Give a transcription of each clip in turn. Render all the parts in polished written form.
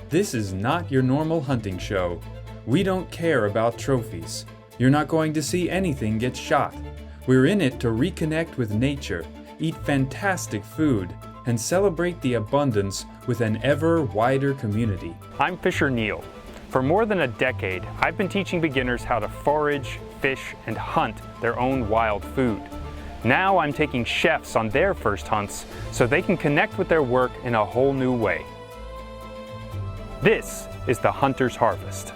This is not your normal hunting show. We don't care about trophies. You're not going to see anything get shot. We're in it to reconnect with nature, eat fantastic food, and celebrate the abundance with an ever wider community. I'm Fisher Neal. For more than a decade, I've been teaching beginners how to forage, fish, and hunt their own wild food. Now I'm taking chefs on their first hunts so they can connect with their work in a whole new way. This is the Hunter's Harvest.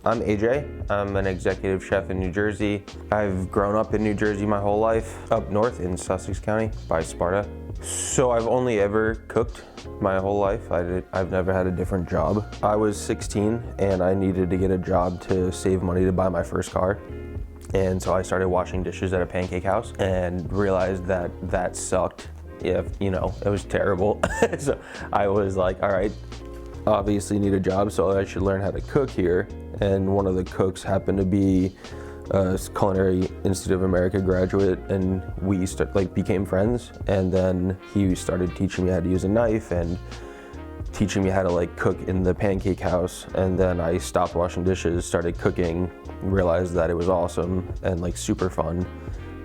I'm AJ. I'm an executive chef in New Jersey. I've grown up in New Jersey my whole life, up north in Sussex County by Sparta. So I've only ever cooked my whole life. I've never had a different job. I was 16 and I needed to get a job to save money to buy my first car. And so I started washing dishes at a pancake house and realized that sucked. Yeah, you know, it was terrible. So I was like, all right, obviously need a job, so I should learn how to cook here. And one of the cooks happened to be a Culinary Institute of America graduate, and we became friends. And then he started teaching me how to use a knife and teaching me how to cook in the pancake house. And then I stopped washing dishes, started cooking, realized that it was awesome and super fun.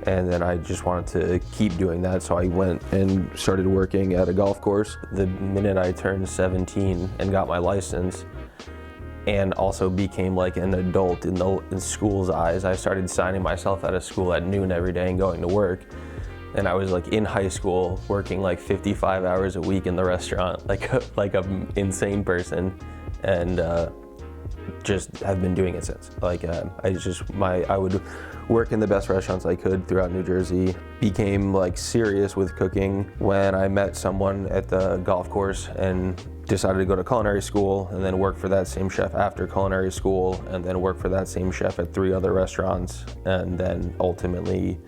And then I just wanted to keep doing that, so I went and started working at a golf course. The minute I turned 17 and got my license, and also became an adult in school's eyes, I started signing myself out of school at noon every day and going to work. And I was in high school working 55 hours a week in the restaurant, like an insane person, and just have been doing it since. I would work in the best restaurants I could throughout New Jersey. Became serious with cooking when I met someone at the golf course and decided to go to culinary school, and then work for that same chef after culinary school, and then work for that same chef at 3 other restaurants, and then ultimately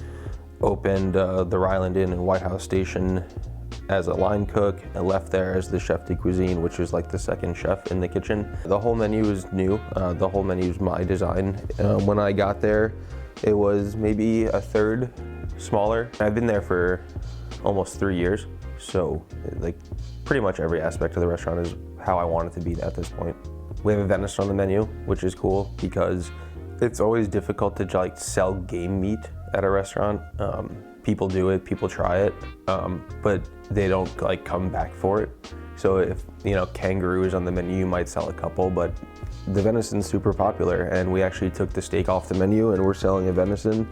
opened the Ryland Inn in White House Station as a line cook, and left there as the chef de cuisine, which is the second chef in the kitchen. The whole menu is new. The whole menu is my design. When I got there, it was maybe a third smaller. I've been there for almost 3 years, so pretty much every aspect of the restaurant is how I want it to be at this point. We have a venison on the menu, which is cool because it's always difficult to sell game meat at a restaurant. People do it, people try it, but they don't come back for it. So if kangaroo is on the menu, you might sell a couple, but the venison's super popular, and we actually took the steak off the menu and we're selling a venison,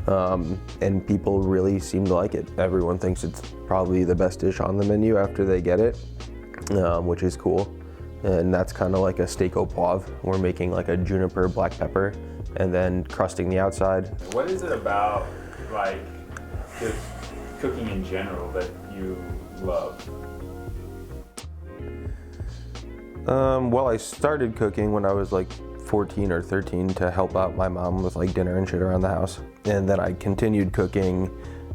and people really seem to like it. Everyone thinks it's probably the best dish on the menu after they get it, which is cool. And that's kind of like a steak au poivre. We're making a juniper black pepper and then crusting the outside. What is it about just cooking in general that you love? Well, I started cooking when I was 14 or 13 to help out my mom with dinner and shit around the house. And then I continued cooking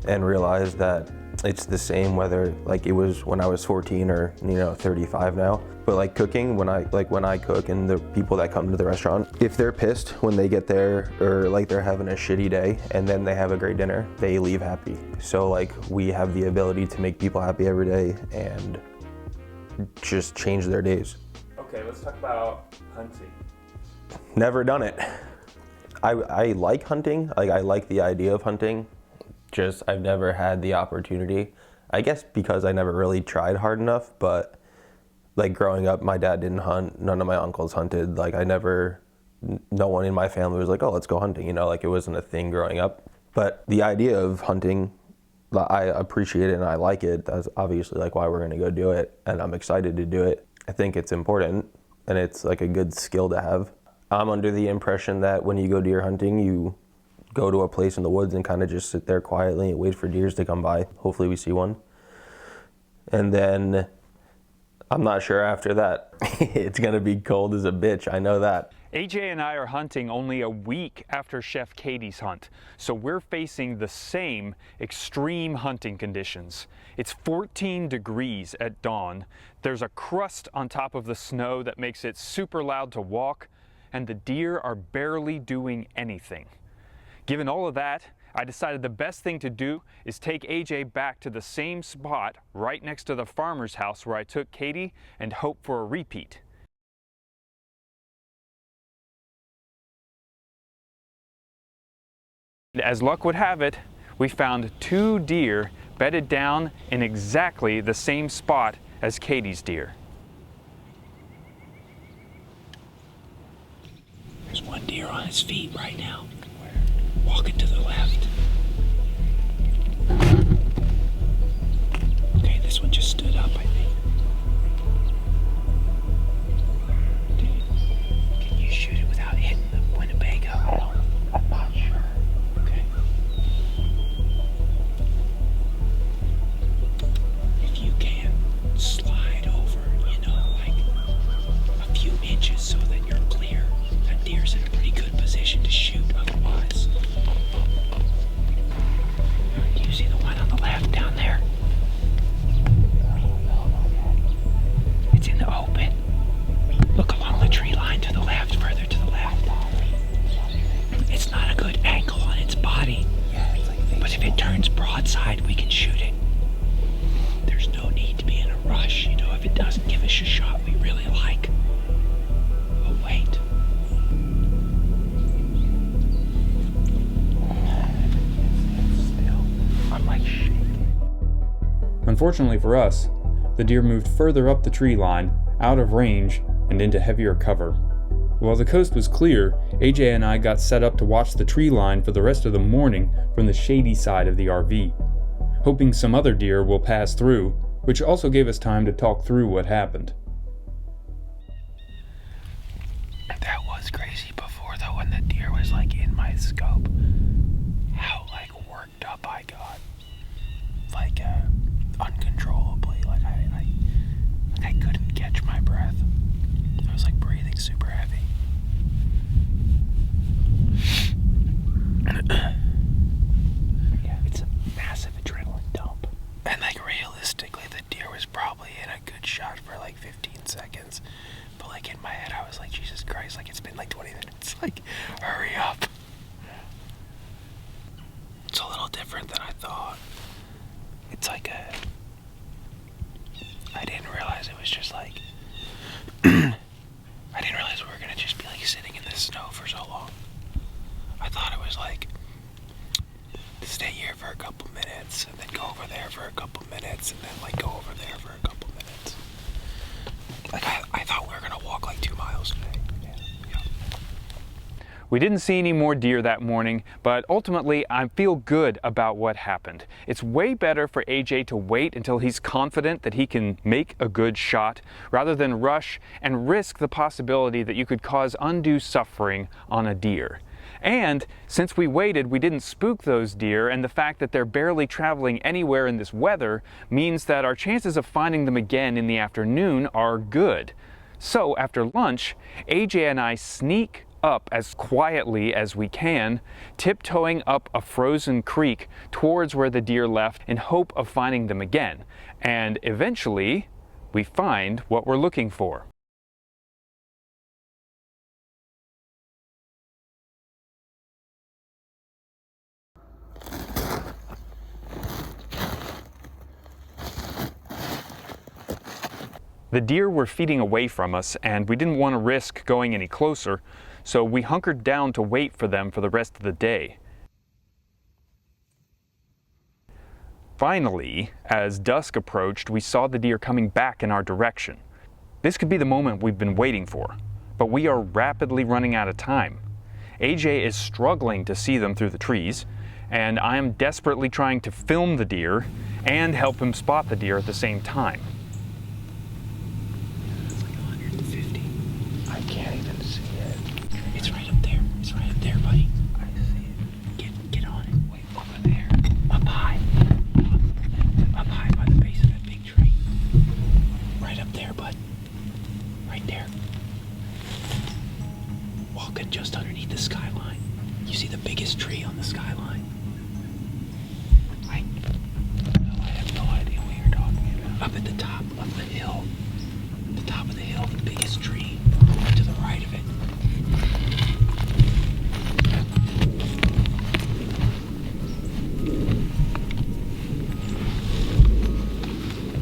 and realized that it's the same whether it was when I was 14 or 35 now. But cooking, when I cook, and the people that come to the restaurant, if they're pissed when they get there, or they're having a shitty day and then they have a great dinner, they leave happy. So we have the ability to make people happy every day and just change their days. Okay, let's talk about hunting. Never done it. I like hunting. I like the idea of hunting. Just I've never had the opportunity. I guess because I never really tried hard enough, but growing up, my dad didn't hunt. None of my uncles hunted. No one in my family was oh, let's go hunting. It wasn't a thing growing up. But the idea of hunting, I appreciate it and I like it. That's obviously why we're gonna go do it, and I'm excited to do it. I think it's important, and it's a good skill to have. I'm under the impression that when you go deer hunting, you go to a place in the woods and kind of just sit there quietly and wait for deers to come by. Hopefully we see one. And then I'm not sure after that. It's gonna be cold as a bitch, I know that. AJ and I are hunting only a week after Chef Katie's hunt, so we're facing the same extreme hunting conditions. It's 14 degrees at dawn, there's a crust on top of the snow that makes it super loud to walk, and the deer are barely doing anything. Given all of that, I decided the best thing to do is take AJ back to the same spot right next to the farmer's house where I took Katie and hope for a repeat. As luck would have it, we found 2 deer bedded down in exactly the same spot as Katie's deer. There's one deer on his feet right now. Walking to the left. Okay, this one just stood up, I think. Dude, can you shoot it without hitting the Winnebago? I'm not sure. Okay. If you can, slide over, like a few inches so that you're clear. That deer's in a pretty good position to shoot otherwise. Do you see the one on the left down there? It's in the open. Look along the tree line to the left, further to the left. It's not a good angle on its body, but if it turns broadside, we can shoot it. There's no need to be in a rush, if it doesn't give us a shot we really like. Oh, wait. I'm like shaking. Unfortunately for us, the deer moved further up the tree line, out of range, and into heavier cover. While the coast was clear, AJ and I got set up to watch the tree line for the rest of the morning from the shady side of the RV, hoping some other deer will pass through, which also gave us time to talk through what happened. That was crazy before, though, when the deer was in my scope. How worked up I got, uncontrollably. I couldn't catch my breath. I was breathing super heavy. Yeah, it's a massive adrenaline dump. And realistically, the deer was probably in a good shot for 15 seconds. But in my head, I was like, Jesus Christ, it's been 20 minutes. Hurry up. It's a little different than I thought. It's I didn't realize it was just I didn't realize we were gonna just be sitting in this snow for so long. I thought it was stay here for a couple minutes and then go over there for a couple minutes and then go over there for a couple minutes. I thought we were gonna walk 2 miles today. Yeah. We didn't see any more deer that morning, but ultimately I feel good about what happened. It's way better for AJ to wait until he's confident that he can make a good shot, rather than rush and risk the possibility that you could cause undue suffering on a deer. And since we waited, we didn't spook those deer, and the fact that they're barely traveling anywhere in this weather means that our chances of finding them again in the afternoon are good. So after lunch, AJ and I sneak up as quietly as we can, tiptoeing up a frozen creek towards where the deer left in hope of finding them again. And eventually, we find what we're looking for. The deer were feeding away from us, and we didn't want to risk going any closer, so we hunkered down to wait for them for the rest of the day. Finally, as dusk approached, we saw the deer coming back in our direction. This could be the moment we've been waiting for, but we are rapidly running out of time. AJ is struggling to see them through the trees, and I am desperately trying to film the deer and help him spot the deer at the same time. It's 150. I can't even see it. It's right up there. It's right up there, buddy. I see it. Get on it. Wait, over there. Up high. Up high by the base of that big tree. Right up there, bud. Right there. up at the top of the hill. The top of the hill, the biggest tree to the right of it.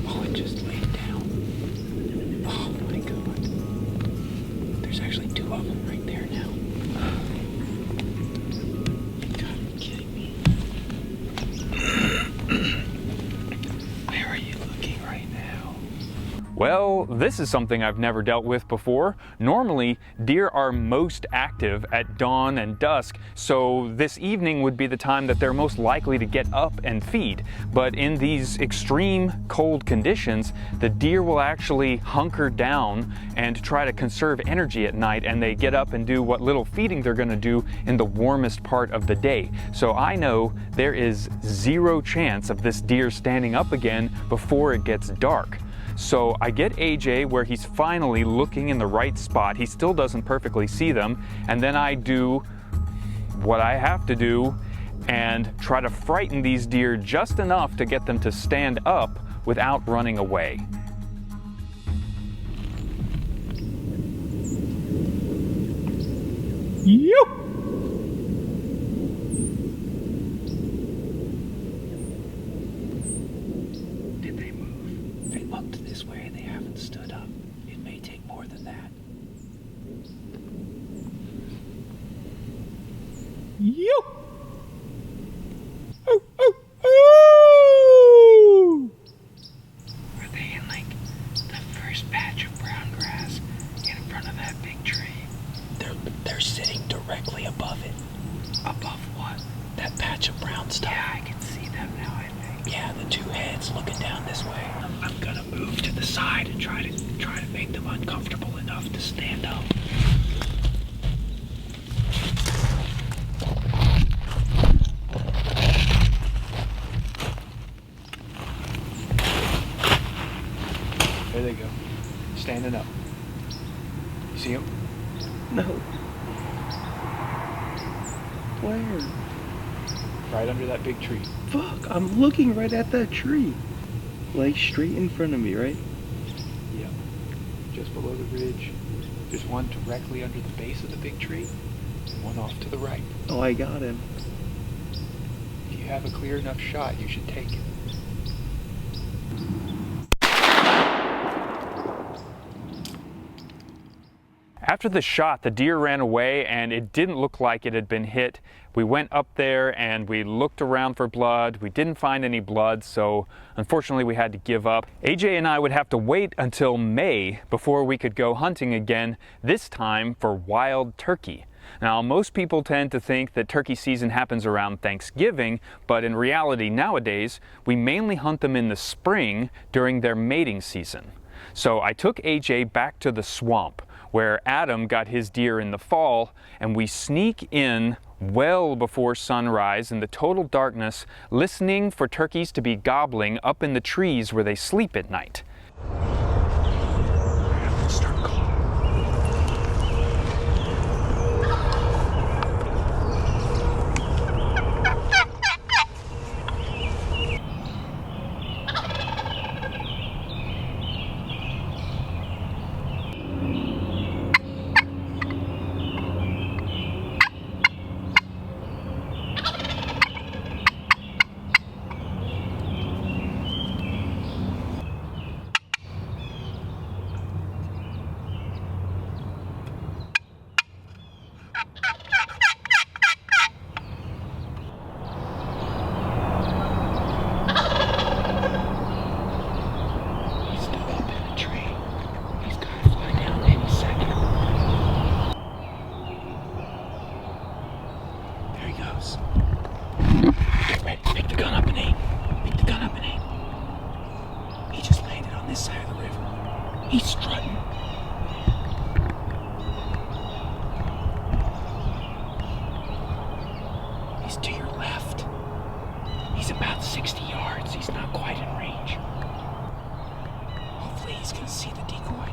Oh, it just laid down. Oh my God. There's actually two of them right there now. God, are you kidding me? Where are you looking right now? Well, this is something I've never dealt with before. Normally, deer are most active at dawn and dusk, so this evening would be the time that they're most likely to get up and feed. But in these extreme cold conditions, the deer will actually hunker down and try to conserve energy at night, and they get up and do what little feeding they're going to do in the warmest part of the day. So I know there is zero chance of this deer standing up again before it gets dark. So I get AJ where he's finally looking in the right spot. He still doesn't perfectly see them. And then I do what I have to do and try to frighten these deer just enough to get them to stand up without running away. Yep. Did they move? They looked this way. They haven't stood up. It may take more than that. Yep. Oh, oh, oh! Are they in like the first patch of brown grass in front of that big tree? They're sitting directly above it. Above what? That patch of brown stuff. Yeah, I can see them now, I think. Yeah, the two heads looking down this way. I'm gonna move to the side and try to make them uncomfortable enough to stand up. There they go. Standing up. You see them? No. Where? Right under that big tree. Fuck, I'm looking right at that tree. Like straight in front of me, right? Yep. Just below the ridge. There's one directly under the base of the big tree, and one off to the right. Oh, I got him. If you have a clear enough shot, you should take it. After the shot, the deer ran away and it didn't look like it had been hit. We went up there and we looked around for blood. We didn't find any blood, so unfortunately we had to give up. AJ and I would have to wait until May before we could go hunting again, this time for wild turkey. Now, most people tend to think that turkey season happens around Thanksgiving, but in reality nowadays, we mainly hunt them in the spring during their mating season. So I took AJ back to the swamp, where Adam got his deer in the fall, and we sneak in well before sunrise in the total darkness, listening for turkeys to be gobbling up in the trees where they sleep at night. He's strutting. He's to your left. He's about 60 yards. He's not quite in range. Hopefully he's gonna see the decoy.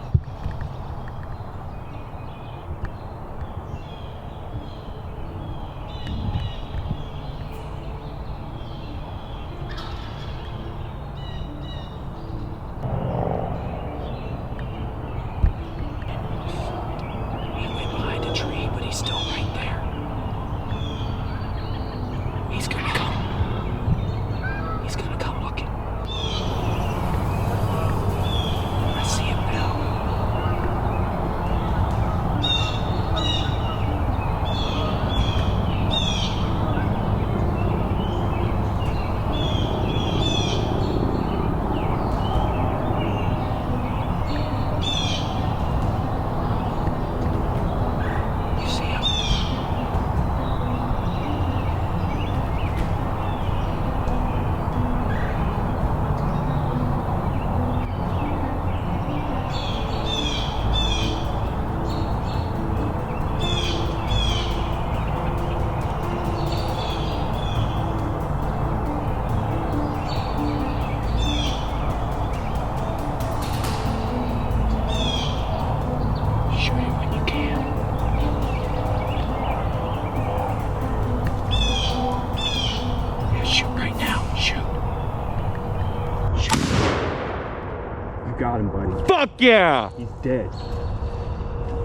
got him, buddy. Fuck yeah! He's dead.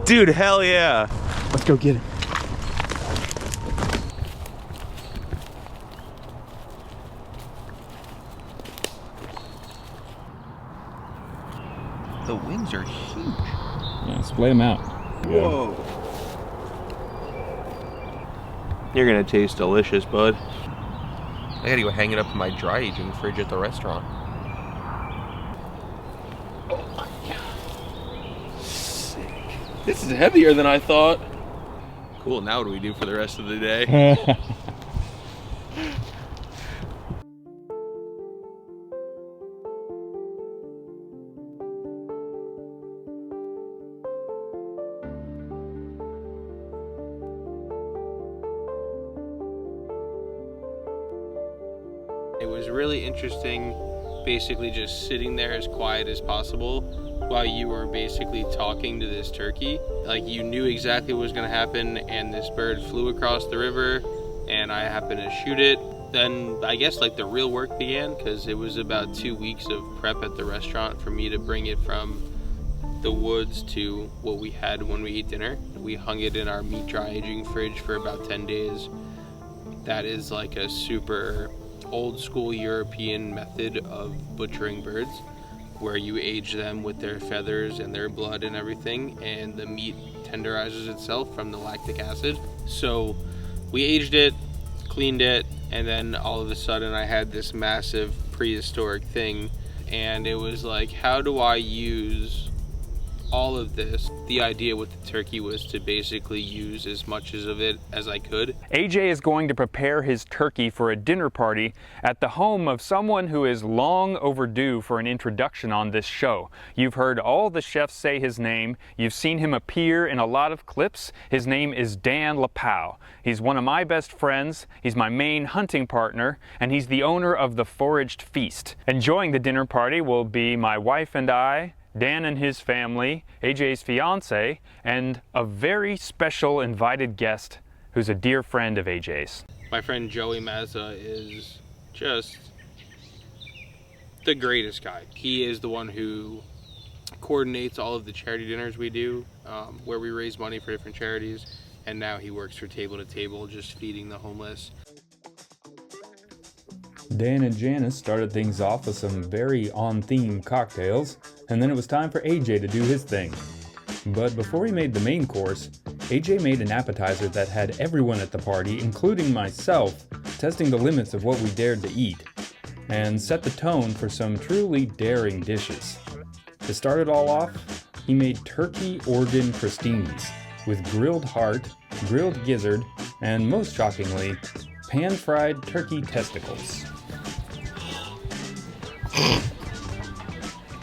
Dude, hell yeah. Let's go get him. The wings are huge. Yeah, splay them out. Whoa. You're gonna taste delicious, bud. I gotta go hang it up in my dry aging fridge at the restaurant. Oh my god. Sick. This is heavier than I thought. Cool, now what do we do for the rest of the day? It was really interesting, basically just sitting there as quiet as possible while you were basically talking to this turkey. Like, you knew exactly what was going to happen, and this bird flew across the river and I happened to shoot it. Then I guess like the real work began, because it was about 2 weeks of prep at the restaurant for me to bring it from the woods to what we had when we ate dinner. We hung it in our meat dry aging fridge for about 10 days. That is like a super old school European method of butchering birds, where you age them with their feathers and their blood and everything, and the meat tenderizes itself from the lactic acid. So we aged it, cleaned it, and then all of a sudden I had this massive prehistoric thing, and it was like, how do I use all of this? The idea with the turkey was to basically use as much of it as I could. AJ is going to prepare his turkey for a dinner party at the home of someone who is long overdue for an introduction on this show. You've heard all the chefs say his name. You've seen him appear in a lot of clips. His name is Dan LaPau. He's one of my best friends. He's my main hunting partner, and he's the owner of the Foraged Feast. Enjoying the dinner party will be my wife and I, Dan and his family, AJ's fiance, and a very special invited guest who's a dear friend of AJ's. My friend Joey Mazza is just the greatest guy. He is the one who coordinates all of the charity dinners we do, where we raise money for different charities, and now he works for Table to Table, just feeding the homeless. Dan and Janice started things off with some very on-theme cocktails, and then it was time for AJ to do his thing. But before he made the main course, AJ made an appetizer that had everyone at the party, including myself, testing the limits of what we dared to eat, and set the tone for some truly daring dishes. To start it all off, he made turkey organ crostinis with grilled heart, grilled gizzard, and most shockingly, pan-fried turkey testicles.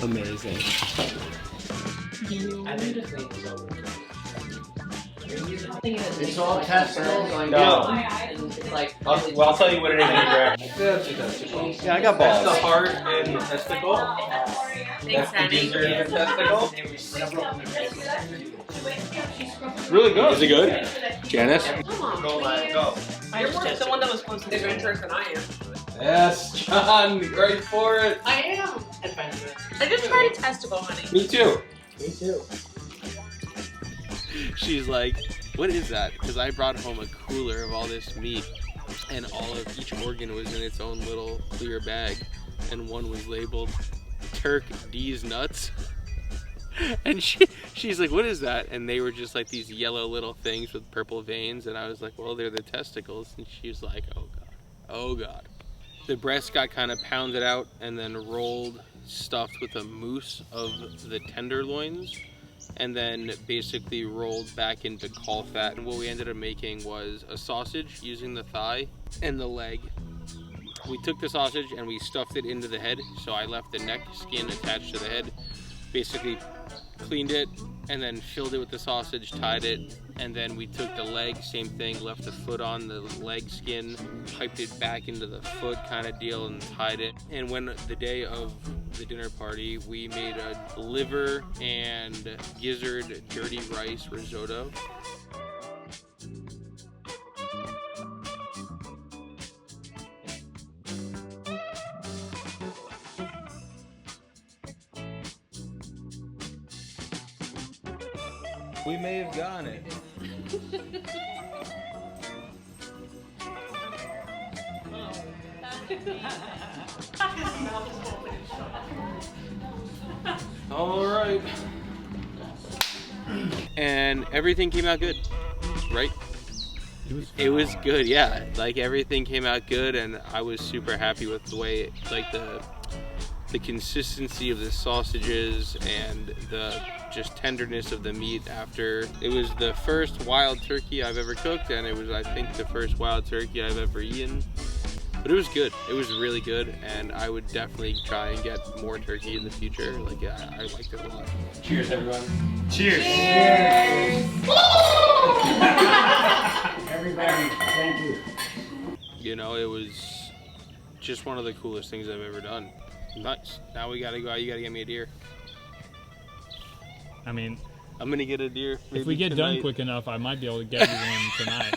Amazing. It's all testicles. No. It's like, I'll tell you what it is in the yeah, I got balls. That's the heart and the testicle. Thanks, That's the gizzard and the testicle. Really good. Is it good? Janice? Come on, Go, please. go. You're more the one that was close to the adventures than I am. Yes, John, great for it. I am. Adventurous. I just tried a testicle, honey. Me too. Me too. She's like, what is that? Because I brought home a cooler of all this meat, and all of each organ was in its own little clear bag, and one was labeled Turk D's nuts. And she's like, what is that? And they were just like these yellow little things with purple veins, and I was like, well, they're the testicles. And she was like, oh god, oh god. The breast got kind of pounded out and then rolled, stuffed with a mousse of the tenderloins, and then basically rolled back into caul fat. And what we ended up making was a sausage using the thigh and the leg. We took the sausage and we stuffed it into the head, so I left the neck skin attached to the head, basically cleaned it, and then filled it with the sausage, tied it, and then we took the leg, same thing, left the foot on the leg skin, piped it back into the foot kind of deal, and tied it. And when the day of the dinner party, we made a liver and gizzard dirty rice risotto. We may have gotten it. All right. And everything came out good, right? It was good, yeah. Like everything came out good, and I was super happy with the way, like the consistency of the sausages and the just tenderness of the meat after. It was the first wild turkey I've ever cooked, and it was, I think, the first wild turkey I've ever eaten. But it was good. It was really good, and I would definitely try and get more turkey in the future. Like, I liked it a lot. Cheers, everyone. Cheers. Everybody, thank you. You know, it was just one of the coolest things I've ever done. Nice. Now we gotta go out. You gotta get me a deer. I mean, I'm gonna get a deer. if we get done quick enough, I might be able to get you one tonight.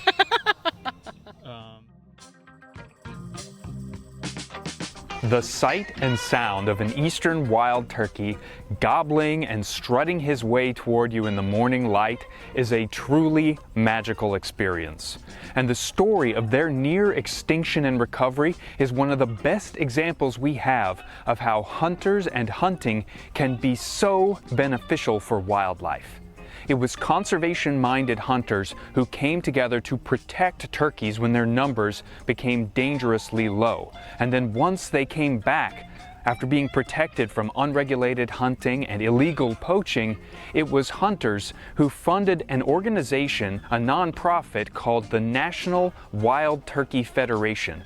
The sight and sound of an eastern wild turkey gobbling and strutting his way toward you in the morning light is a truly magical experience. And the story of their near extinction and recovery is one of the best examples we have of how hunters and hunting can be so beneficial for wildlife. It was conservation-minded hunters who came together to protect turkeys when their numbers became dangerously low. And then once they came back, after being protected from unregulated hunting and illegal poaching, it was hunters who funded an organization, a nonprofit called the National Wild Turkey Federation.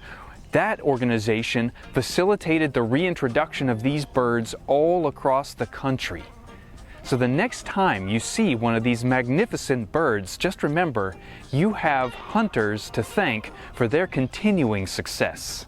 That organization facilitated the reintroduction of these birds all across the country. So the next time you see one of these magnificent birds, just remember, you have hunters to thank for their continuing success.